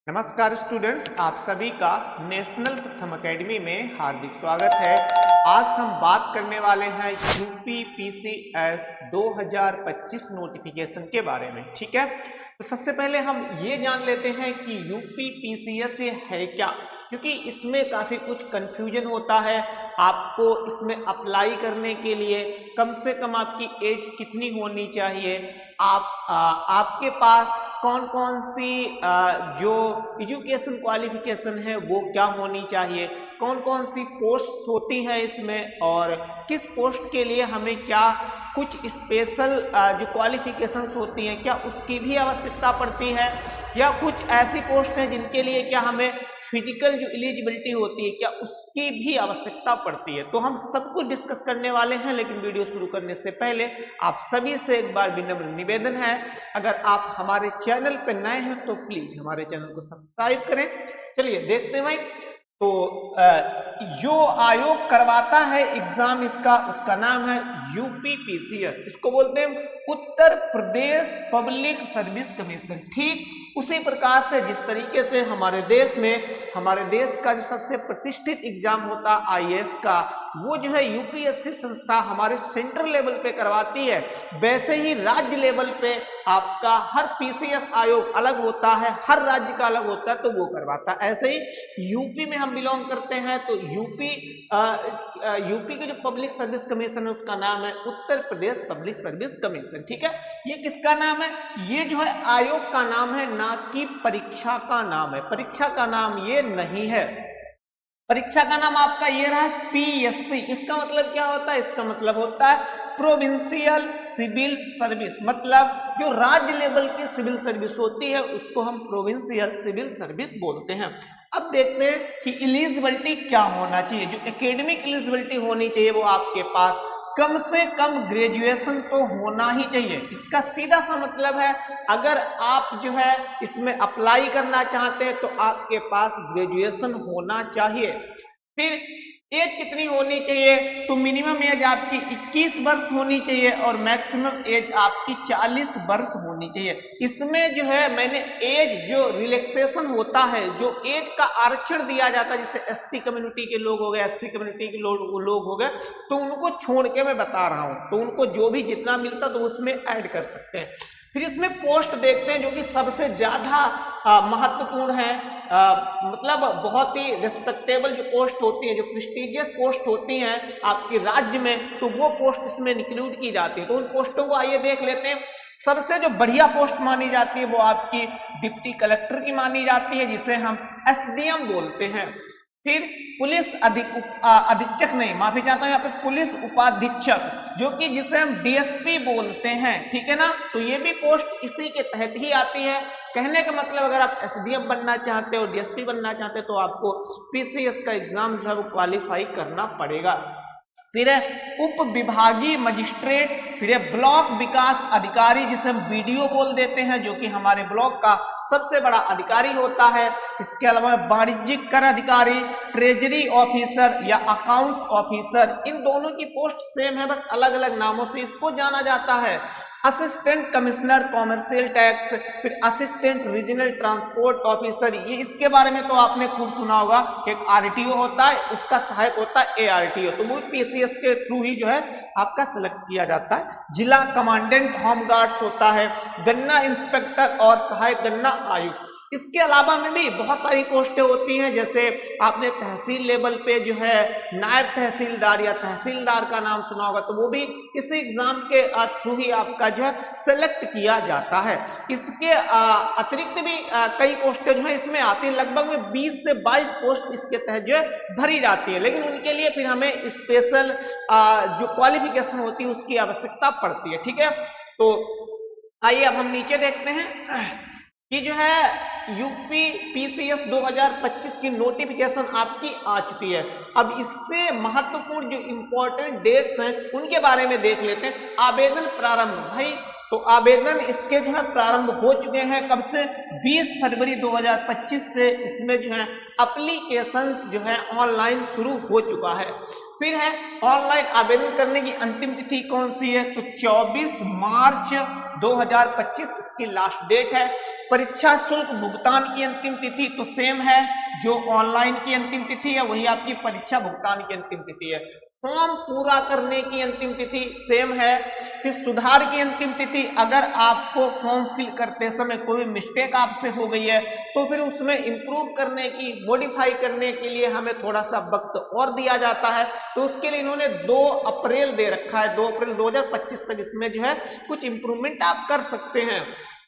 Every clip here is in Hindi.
नमस्कार स्टूडेंट्स, आप सभी का नेशनल प्रथम एकेडमी में हार्दिक स्वागत है। आज हम बात करने वाले हैं यूपी पीसीएस 2025 नोटिफिकेशन के बारे में। ठीक है, तो सबसे पहले हम ये जान लेते हैं कि यूपी पीसीएस ये है क्या, क्योंकि इसमें काफ़ी कुछ कंफ्यूजन होता है। आपको इसमें अप्लाई करने के लिए कम से कम आपकी एज कितनी होनी चाहिए, आपके पास कौन कौन सी जो एजुकेशन क्वालिफिकेशन है वो क्या होनी चाहिए, कौन कौन सी पोस्ट होती है इसमें, और किस पोस्ट के लिए हमें क्या कुछ स्पेशल जो क्वालिफिकेशंस होती हैं क्या उसकी भी आवश्यकता पड़ती है, या कुछ ऐसी पोस्ट हैं जिनके लिए क्या हमें फिजिकल जो एलिजिबिलिटी होती है क्या उसकी भी आवश्यकता पड़ती है। तो हम सब कुछ डिस्कस करने वाले हैं, लेकिन वीडियो शुरू करने से पहले आप सभी से एक बार विनम्र निवेदन है, अगर आप हमारे चैनल पर नए हैं तो प्लीज हमारे चैनल को सब्सक्राइब करें। चलिए देखते हैं भाई। तो जो आयोग करवाता है एग्जाम उसका नाम है यूपी पीसीएस। इसको बोलते हैं Uttar Pradesh public service commission. ठीक उसी प्रकार से जिस तरीके से हमारे देश का जो सबसे प्रतिष्ठित एग्जाम होता है आईएएस का, वो जो है यूपीएससी संस्था हमारे सेंट्रल लेवल पे करवाती है, वैसे ही राज्य लेवल पे आपका हर पीसीएस आयोग अलग होता है, हर राज्य का अलग होता है, तो वो करवाता है। ऐसे ही यूपी में हम बिलोंग करते हैं, तो यूपी के जो पब्लिक सर्विस कमीशन है उसका नाम है Uttar Pradesh public service commission. ठीक है, ये किसका नाम है? ये जो है आयोग का नाम है, ना कि परीक्षा का नाम है। परीक्षा का नाम ये नहीं है। परीक्षा का नाम आपका ये रहा है पीएससी। इसका मतलब क्या होता है? इसका मतलब होता है प्रोविंशियल सिविल सर्विस, मतलब जो राज्य लेवल की सिविल सर्विस होती है उसको हम प्रोविंशियल सिविल सर्विस बोलते हैं। अब देखते हैं कि एलिजिबिलिटी क्या होना चाहिए। जो एकेडमिक एलिजिबिलिटी होनी चाहिए वो आपके पास कम से कम ग्रेजुएशन तो होना ही चाहिए। इसका सीधा सा मतलब है अगर आप जो है इसमें अप्लाई करना चाहते हैं तो आपके पास ग्रेजुएशन होना चाहिए। फिर एज कितनी होनी चाहिए? तो मिनिमम एज आपकी 21 वर्ष होनी चाहिए और मैक्सिमम एज आपकी 40 वर्ष होनी चाहिए। इसमें जो है मैंने एज जो रिलैक्सेशन होता है, जो एज का आरक्षण दिया जाता है, जैसे एसटी कम्युनिटी के लोग हो गए, एससी कम्युनिटी के लोग हो गए, तो उनको छोड़ के मैं बता रहा हूं, तो उनको जो भी जितना मिलता तो उसमें ऐड कर सकते हैं। फिर इसमें पोस्ट देखते हैं जो कि सबसे ज्यादा महत्वपूर्ण है, मतलब बहुत ही रिस्पेक्टेबल जो पोस्ट होती है, जो प्रेस्टिजियस पोस्ट होती हैं आपके राज्य में, तो वो पोस्ट इसमें इंक्लूड की जाती है। तो उन पोस्टों को आइए देख लेते हैं। सबसे जो बढ़िया पोस्ट मानी जाती है वो आपकी डिप्टी कलेक्टर की मानी जाती है, जिसे हम एसडीएम बोलते हैं। फिर पुलिस अधीक्षक नहीं, माफी चाहता हूं, यहाँ पे पुलिस उपाधीक्षक, जो कि जिसे हम डीएसपी बोलते हैं। ठीक है ना, तो ये भी पोस्ट इसी के तहत ही आती है। कहने का मतलब अगर आप एसडीएम बनना चाहते हो, डीएसपी बनना चाहते हो, तो आपको पीसीएस का एग्जाम जो है वो क्वालिफाई करना पड़ेगा। फिर है उप विभागीय मजिस्ट्रेट, फिर है ब्लॉक विकास अधिकारी, जिसे हम बीडीओ बोल देते हैं, जो कि हमारे ब्लॉक का सबसे बड़ा अधिकारी होता है। इसके अलावा वाणिज्यिक कर अधिकारी, ट्रेजरी ऑफिसर या अकाउंट्स ऑफिसर, इन दोनों की पोस्ट सेम है, बस अलग अलग नामों से इसको जाना जाता है। असिस्टेंट कमिश्नर कॉमर्शियल टैक्स, फिर असिस्टेंट रीजनल ट्रांसपोर्ट ऑफिसर, ये इसके बारे में तो आपने खूब सुना होगा। एक आरटीओ होता है, उसका सहायक होता है एआरटीओ, तो वो पीसीएस के थ्रू ही जो है आपका सिलेक्ट किया जाता है। जिला कमांडेंट होम गार्ड्स होता है, गन्ना इंस्पेक्टर और सहायक गन्ना आयुक्त। इसके अलावा में भी बहुत सारी पोस्टें होती हैं, जैसे आपने तहसील लेवल पे जो है नायब तहसीलदार या तहसीलदार का नाम सुना होगा, तो वो भी इसी एग्जाम के थ्रू ही आपका जो है सेलेक्ट किया जाता है। इसके अतिरिक्त भी कई पोस्टें जो है इसमें आती है, लगभग में 20 से 22 पोस्ट इसके तहत जो है भरी जाती है, लेकिन उनके लिए फिर हमें स्पेशल जो क्वालिफिकेशन होती है उसकी आवश्यकता पड़ती है। ठीक है, तो आइए अब हम नीचे देखते हैं कि जो है यूपी पीसीएस 2025 की नोटिफिकेशन आपकी आ चुकी है। अब इससे महत्वपूर्ण जो इंपॉर्टेंट डेट्स हैं उनके बारे में देख लेते हैं। आवेदन प्रारंभ, भाई तो आवेदन इसके जो है प्रारंभ हो चुके हैं कब से, 20 फरवरी 2025 से इसमें जो है एप्लीकेशंस जो है ऑनलाइन शुरू हो चुका है। फिर है ऑनलाइन आवेदन करने की अंतिम तिथि कौन सी है, तो 24 मार्च 2025 इसकी लास्ट डेट है। परीक्षा शुल्क भुगतान की अंतिम तिथि तो सेम है, जो ऑनलाइन की अंतिम तिथि है वही आपकी परीक्षा भुगतान की अंतिम तिथि है। फॉर्म पूरा करने की अंतिम तिथि सेम है। फिर सुधार की अंतिम तिथि, अगर आपको फॉर्म फिल करते समय कोई मिस्टेक आपसे हो गई है तो फिर उसमें इंप्रूव करने की, मॉडिफाई करने के लिए हमें थोड़ा सा वक्त और दिया जाता है, तो उसके लिए इन्होंने 2 अप्रैल दे रखा है। 2 अप्रैल 2025 तक इसमें जो है कुछ इंप्रूवमेंट आप कर सकते हैं।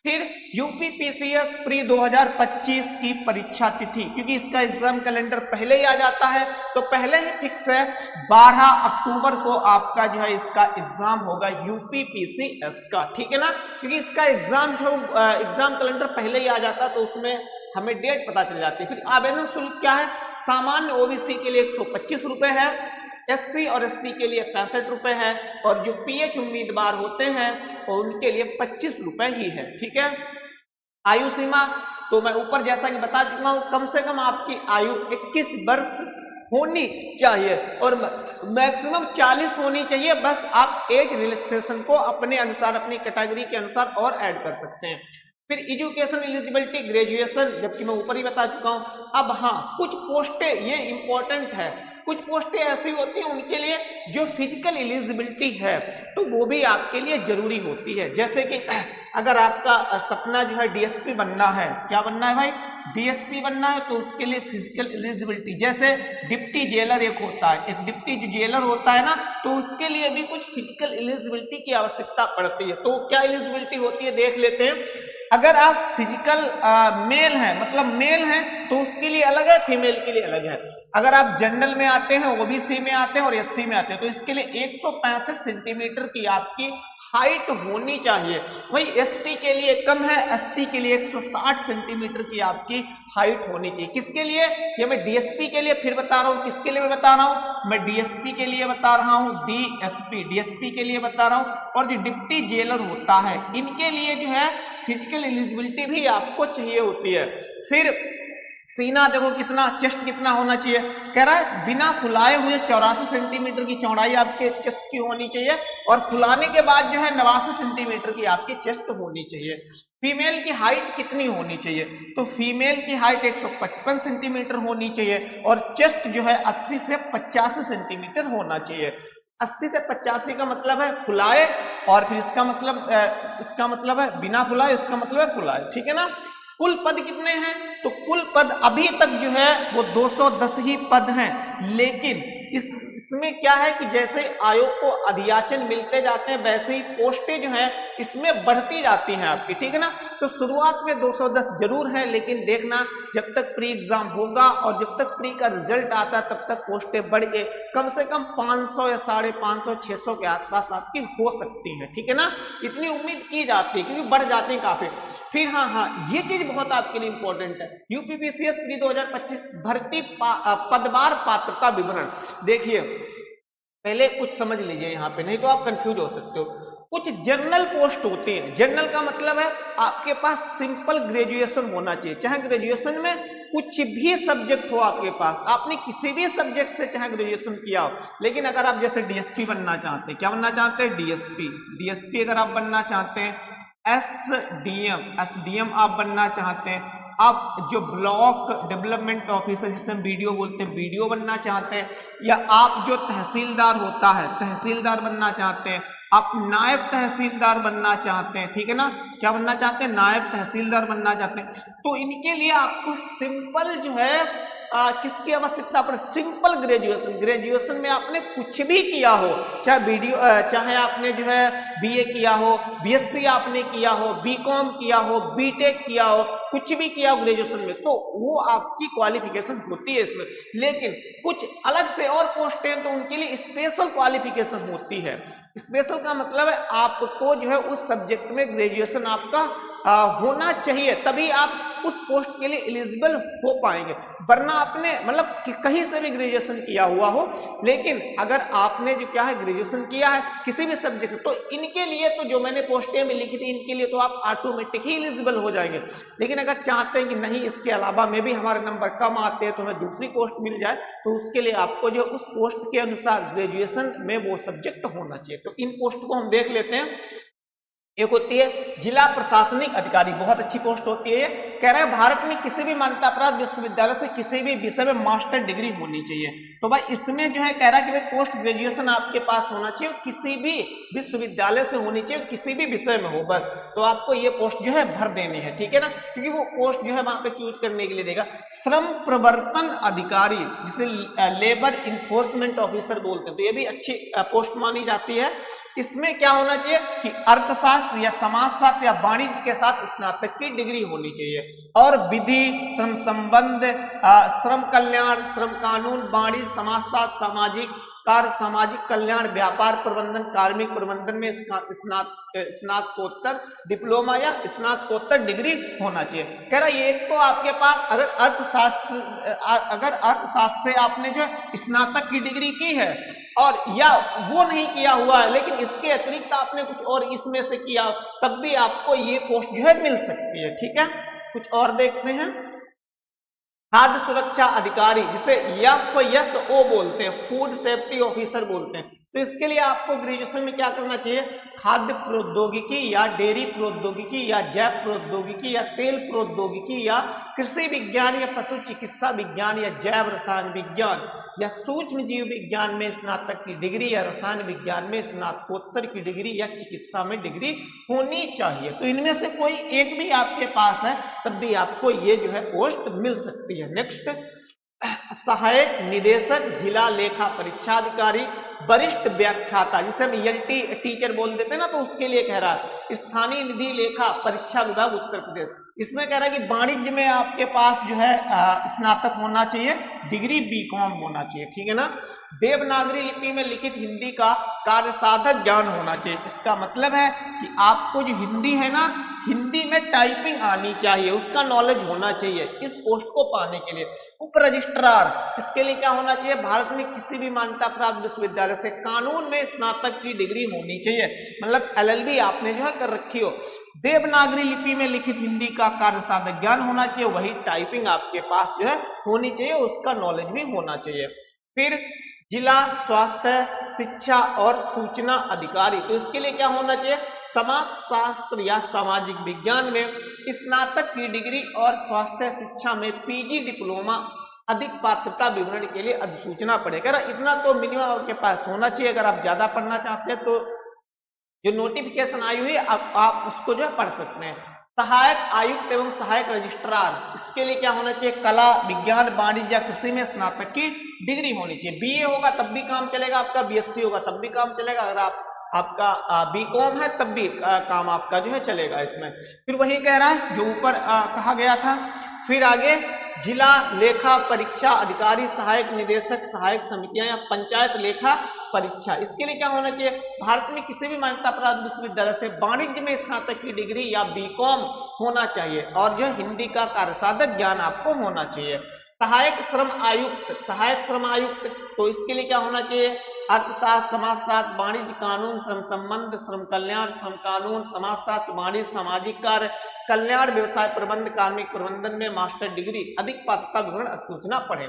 फिर यूपीपीसीएस प्री 2025 की परीक्षा तिथि, क्योंकि इसका एग्जाम कैलेंडर पहले ही आ जाता है तो पहले ही फिक्स है 12 अक्टूबर को आपका जो है इसका एग्जाम होगा यूपीपीसीएस का, ठीक है ना, क्योंकि इसका एग्जाम जो एग्जाम कैलेंडर पहले ही आ जाता है तो उसमें हमें डेट पता चल जाती है। फिर आवेदन शुल्क क्या है, सामान्य ओबीसी के लिए 125 रुपए है, एससी और एसटी के लिए 65 रुपए है, और जो पीएच उम्मीदवार होते हैं और उनके लिए 25 रुपए ही है, ठीक है। आयु सीमा तो मैं ऊपर जैसा कि बता चुका हूं, कम से कम आपकी आयु 21 वर्ष होनी चाहिए और मैक्सिमम 40 होनी चाहिए। बस आप एज रिलैक्सेशन को अपने अनुसार, अपनी कैटेगरी के अनुसार और ऐड कर सकते हैं। फिर एजुकेशन एलिजिबिलिटी ग्रेजुएशन, जबकि मैं ऊपर ही बता चुका हूं। अब हाँ, कुछ पोस्टें ये इंपॉर्टेंट है, कुछ पोस्टें ऐसी होती हैं उनके लिए जो फिजिकल एलिजिबिलिटी है तो वो भी आपके लिए जरूरी होती है। जैसे कि अगर आपका सपना जो है डीएसपी बनना है, क्या बनना है भाई, डीएसपी बनना है, तो उसके लिए फिजिकल एलिजिबिलिटी, जैसे डिप्टी जेलर एक होता है, एक डिप्टी जो जेलर होता है ना, तो उसके लिए भी कुछ फिजिकल एलिजिबिलिटी की आवश्यकता पड़ती है। तो क्या एलिजिबिलिटी होती है देख लेते हैं। अगर आप फिजिकल मेल हैं, मतलब मेल हैं, तो उसके लिए अलग है, फीमेल के लिए अलग है। अगर आप जनरल में आते हैं, ओबीसी में आते हैं और एससी में आते हैं, तो इसके लिए 165 सेंटीमीटर की आपकी हाइट होनी चाहिए। वही एसटी के लिए कम है, एसटी के लिए 160 सेंटीमीटर की आपकी हाइट होनी चाहिए। किसके लिए, ये मैं डीएसपी के लिए फिर बता रहा हूं, किसके लिए मैं बता रहा हूं, मैं डीएसपी के लिए बता रहा हूं, डीएसपी के लिए बता रहा हूं। और जो डिप्टी जेलर होता है इनके लिए जो है फिजिकल एलिजिबिलिटी भी आपको चाहिए होती है। फिर सीना देखो कितना, चेस्ट कितना होना चाहिए, कह रहा है बिना फुलाए हुए 84 सेंटीमीटर की चौड़ाई आपके चेस्ट की होनी चाहिए, और फुलाने के बाद जो है 89 सेंटीमीटर की आपकी चेस्ट होनी चाहिए। फीमेल की हाइट कितनी होनी चाहिए, तो फीमेल की हाइट 155 सेंटीमीटर होनी चाहिए, और चेस्ट जो है 80 से 85 सेंटीमीटर होना चाहिए। 80 से 85 का मतलब है फुलाए, और फिर इसका मतलब है बिना फुलाए, इसका मतलब है फुलाए, ठीक है ना। कुल पद कितने हैं, तो कुल पद अभी तक जो है वो 210 ही पद हैं, लेकिन इसमें क्या है कि जैसे आयोग को अधियाचन मिलते जाते हैं वैसे ही पोस्टें जो हैं इसमें बढ़ती जाती हैं आपकी, ठीक है ना। तो शुरुआत में 210 जरूर है, लेकिन देखना जब तक प्री एग्जाम होगा और जब तक प्री का रिजल्ट आता है तब तक पोस्टें बढ़ के कम से कम 500 या 550, 600 के आसपास आपकी हो सकती है, ठीक है ना। इतनी उम्मीद की जाती है क्योंकि बढ़ जाती है काफी। फिर हाँ, ये चीज बहुत आपके लिए इंपॉर्टेंट है, यूपीपीसीएस प्री 2025 भर्ती पदवार पात्रता विवरण। देखिए पहले कुछ समझ लीजिए यहाँ पे, नहीं तो आप कंफ्यूज हो सकते हो। कुछ जनरल पोस्ट होती है, जनरल का मतलब है आपके पास सिंपल ग्रेजुएशन होना चाहिए, चाहे ग्रेजुएशन में कुछ भी सब्जेक्ट हो आपके पास, आपने किसी भी सब्जेक्ट से चाहे ग्रेजुएशन किया हो। लेकिन अगर आप जैसे डीएसपी बनना चाहते हैं, क्या बनना चाहते हैं, डीएसपी अगर आप बनना चाहते हैं, एसडीएम आप बनना चाहते हैं, आप जो ब्लॉक डेवलपमेंट ऑफिसर जिसे हम बीडीओ बोलते हैं, बीडीओ बनना चाहते हैं, या आप जो तहसीलदार होता है तहसीलदार बनना चाहते हैं, आप नायब तहसीलदार बनना चाहते हैं, ठीक है ना, क्या बनना चाहते हैं, नायब तहसीलदार बनना चाहते हैं, तो इनके लिए आपको सिंपल जो है किसकी आवश्यकता पर, सिंपल ग्रेजुएशन में आपने कुछ भी किया हो, चाहे आपने जो है बीए किया हो, बीएससी आपने किया हो, बीकॉम किया हो, बीटेक किया हो, कुछ भी किया हो ग्रेजुएशन में, तो वो आपकी क्वालिफिकेशन होती है इसमें। लेकिन कुछ अलग से और पोस्टें तो उनके लिए स्पेशल क्वालिफिकेशन होती है। स्पेशल का मतलब है आपको जो है उस सब्जेक्ट में ग्रेजुएशन आपका होना चाहिए, तभी आप आप उस पोस्ट के लिए एलिजिबल हो पाएंगे। वरना आपने मतलब कहीं से भी ग्रेजुएशन किया हुआ हो, लेकिन अगर आपने जो क्या है ग्रेजुएशन किया है किसी भी सब्जेक्ट, तो इनके लिए तो जो मैंने पोस्टें में लिखी थी इनके लिए तो आप ऑटोमेटिक ही एलिजिबल हो जाएंगे। लेकिन अगर चाहते हैं कि नहीं इसके अलावा में भी हमारे नंबर कम आते हैं तो हमें दूसरी पोस्ट मिल जाए, तो उसके लिए आपको जो उस पोस्ट के अनुसार ग्रेजुएशन में वो सब्जेक्ट होना चाहिए। तो इन पोस्ट को हम देख लेते हैं। एक होती है जिला प्रशासनिक अधिकारी, बहुत अच्छी पोस्ट होती है। कह रहा है भारत में किसी भी मान्यता प्राप्त विश्वविद्यालय से किसी भी विषय में मास्टर डिग्री होनी चाहिए। तो भाई इसमें जो है कह रहा है कि भाई पोस्ट ग्रेजुएशन आपके पास होना चाहिए, किसी भी विश्वविद्यालय से होनी चाहिए, किसी भी विषय में हो बस। तो आपको ये पोस्ट जो है भर देनी है, ठीक है ना, क्योंकि वो पोस्ट जो है वहां पे चूज करने के लिए देगा। श्रम प्रवर्तन अधिकारी जिसे लेबर इन्फोर्समेंट ऑफिसर बोलते हैं, तो ये भी अच्छी पोस्ट मानी जाती है। इसमें क्या होना चाहिए कि अर्थशास्त्र या समाजशास्त्र या वाणिज्य के साथ स्नातक की डिग्री होनी चाहिए। और विधि, श्रम संबंध, श्रम कल्याण, श्रम कानून, वाणिज्य, समाजशास्त्र, सामाजिक कार्य, सामाजिक कल्याण, व्यापार प्रबंधन, कार्मिक प्रबंधन में स्नातकोत्तर डिप्लोमा या स्नातकोत्तर डिग्री होना चाहिए। कह रहा है एक तो आपके पास अगर अर्थशास्त्र से आपने जो स्नातक की डिग्री की है और या वो नहीं किया हुआ है, लेकिन इसके अतिरिक्त आपने कुछ और इसमें से किया, तब भी आपको ये पोस्ट जो है मिल सकती है, ठीक है। कुछ और देखते हैं। खाद्य सुरक्षा अधिकारी जिसे FSO बोलते हैं, फूड सेफ्टी ऑफिसर बोलते हैं। तो इसके लिए आपको ग्रेजुएशन में क्या करना चाहिए, खाद्य प्रौद्योगिकी या डेयरी प्रौद्योगिकी या जैव प्रौद्योगिकी या तेल प्रौद्योगिकी या कृषि विज्ञान या पशु चिकित्सा विज्ञान या जैव रसायन विज्ञान या सूक्ष्म जीव विज्ञान में स्नातक की डिग्री या रसायन विज्ञान में स्नातकोत्तर की डिग्री या चिकित्सा में डिग्री होनी चाहिए। तो इनमें से कोई एक भी आपके पास है तब भी आपको ये जो है पोस्ट मिल सकती है। नेक्स्ट, सहायक निदेशक जिला लेखा परीक्षा अधिकारी, वरिष्ठ व्याख्याता जिसे हम ELT टीचर बोल देते हैं ना, तो उसके लिए कह रहा है स्थानीय निधि लेखा परीक्षा विभाग उत्तर प्रदेश। इसमें कह रहा है कि वाणिज्य में आपके पास जो है स्नातक होना चाहिए, डिग्री BCom होना चाहिए, ठीक है ना। देवनागरी लिपि में लिखित हिंदी का कार्यसाधक ज्ञान होना चाहिए। इसका मतलब है कि आपको जो हिंदी है ना, हिंदी में टाइपिंग आनी चाहिए, उसका नॉलेज होना चाहिए इस पोस्ट को पाने के लिए। उप रजिस्ट्रार, इसके लिए क्या होना चाहिए, भारत में किसी भी मान्यता प्राप्त विश्वविद्यालय से कानून में स्नातक की डिग्री होनी चाहिए, मतलब LLB आपने जो है कर रखी हो। देवनागरी लिपि में लिखित हिंदी का कार्यसाधक ज्ञान होना चाहिए, वही टाइपिंग आपके पास जो है होनी चाहिए, उसका नॉलेज भी होना चाहिए। फिर जिला स्वास्थ्य शिक्षा और सूचना अधिकारी, तो इसके लिए क्या होना चाहिए, समाज शास्त्र या सामाजिक विज्ञान में स्नातक की डिग्री और स्वास्थ्य शिक्षा में PG डिप्लोमा, अधिक पात्रता विवरण के लिए अधिसूचना पड़ेगा। इतना तो मिनिमम आपके पास होना चाहिए। अगर आप ज्यादा पढ़ना चाहते हैं तो जो नोटिफिकेशन आई हुई है आप उसको जो है पढ़ सकते हैं। सहायक आयुक्त एवं सहायक रजिस्ट्रार, इसके लिए क्या होना चाहिए, कला विज्ञान वाणिज्य या कृषि में स्नातक की डिग्री होनी चाहिए। BA होगा तब भी काम चलेगा आपका, BSc होगा तब भी काम चलेगा, अगर आपका BCom है तब भी काम आपका जो है चलेगा इसमें। फिर वही कह रहा है जो ऊपर कहा गया था। फिर आगे जिला लेखा परीक्षा अधिकारी, सहायक निदेशक, सहायक समितियां या पंचायत लेखा परीक्षा, इसके लिए क्या होना चाहिए, भारत में किसी भी मान्यता प्राप्त विश्वविद्यालय से वाणिज्य में स्नातक की डिग्री या BCom होना चाहिए और जो हिंदी का कार्यसाधक ज्ञान आपको होना चाहिए। सहायक श्रम आयुक्त, तो इसके लिए क्या होना चाहिए, अर्थशास्त्र, समाजशास्त्र, वाणिज्य, कानून, श्रम संबंध, श्रम कल्याण, श्रम कानून, समाजशास्त्र, वाणिज्य, सामाजिक कार्य, कल्याण, व्यवसाय प्रबंध, कार्मिक प्रबंधन में मास्टर डिग्री, अधिक पात्रता विवरण अधिसूचना पढ़े।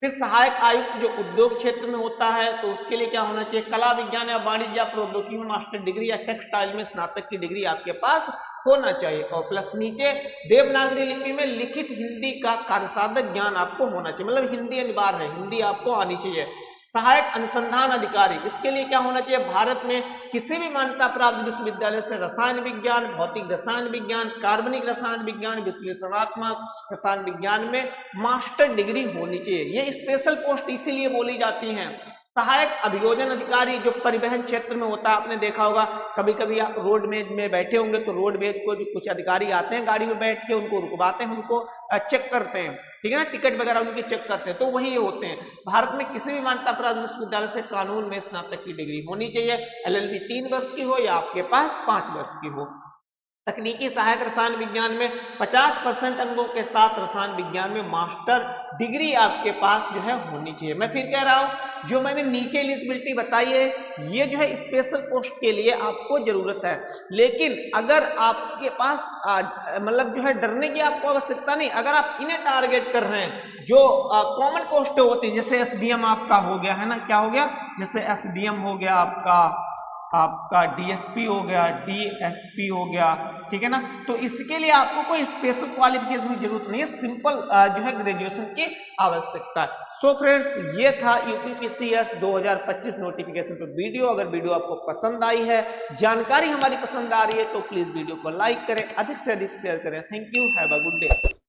फिर सहायक आयुक्त जो उद्योग क्षेत्र में होता है तो उसके लिए क्या होना चाहिए, कला विज्ञान या वाणिज्य या प्रौद्योगिकी में मास्टर डिग्री या टेक्सटाइल में स्नातक की डिग्री आपके पास होना चाहिए। और प्लस नीचे देवनागरी लिपि में लिखित हिंदी का कार्यसाधक ज्ञान आपको होना चाहिए, मतलब हिंदी अनिवार्य है, हिंदी आपको आनी चाहिए। सहायक अनुसंधान अधिकारी, इसके लिए क्या होना चाहिए, भारत में किसी भी मान्यता प्राप्त विश्वविद्यालय से रसायन विज्ञान, भौतिक रसायन विज्ञान, कार्बनिक रसायन विज्ञान, विश्लेषणात्मक रसायन विज्ञान में मास्टर डिग्री होनी चाहिए। ये स्पेशल पोस्ट इसीलिए बोली जाती हैं। सहायक अभियोजन अधिकारी जो परिवहन क्षेत्र में होता है, आपने देखा होगा कभी कभी आप रोडवेज में बैठे होंगे तो रोडवेज को जो कुछ अधिकारी आते हैं गाड़ी में बैठ के उनको रुकवाते हैं, उनको चेक करते हैं, ठीक है ना, टिकट वगैरह उनकी चेक करते हैं, तो वही होते हैं। भारत में किसी भी मान्यता प्राप्त विश्वविद्यालय से कानून में स्नातक की डिग्री होनी चाहिए, LLB 3 वर्ष की हो या आपके पास 5 वर्ष की हो। तकनीकी सहायक रसायन विज्ञान में 50% अंकों के साथ रसायन विज्ञान में मास्टर डिग्री आपके पास जो है होनी चाहिए। मैं फिर कह रहा हूं, जो मैंने नीचे एलिजिबिलिटी बताई है ये जो है स्पेशल पोस्ट के लिए आपको जरूरत है, लेकिन अगर आपके पास मतलब जो है डरने की आपको आवश्यकता नहीं। अगर आप इन्हें टारगेट कर रहे हैं जो कॉमन पोस्ट होती है, जैसे एसडीएम आपका हो गया है ना, क्या हो गया, जैसे एसडीएम हो गया आपका डीएसपी हो गया, डीएसपी हो गया, ठीक है ना, तो इसके लिए आपको कोई स्पेशल क्वालिफिकेशन की जरूरत नहीं है, सिंपल जो है ग्रेजुएशन की आवश्यकता है। सो फ्रेंड्स, ये था यूपीपीसीएस 2025 नोटिफिकेशन पर वीडियो। अगर वीडियो आपको पसंद आई है, जानकारी हमारी पसंद आ रही है, तो प्लीज वीडियो को लाइक करें, अधिक से अधिक शेयर करें। Thank you, have a good day.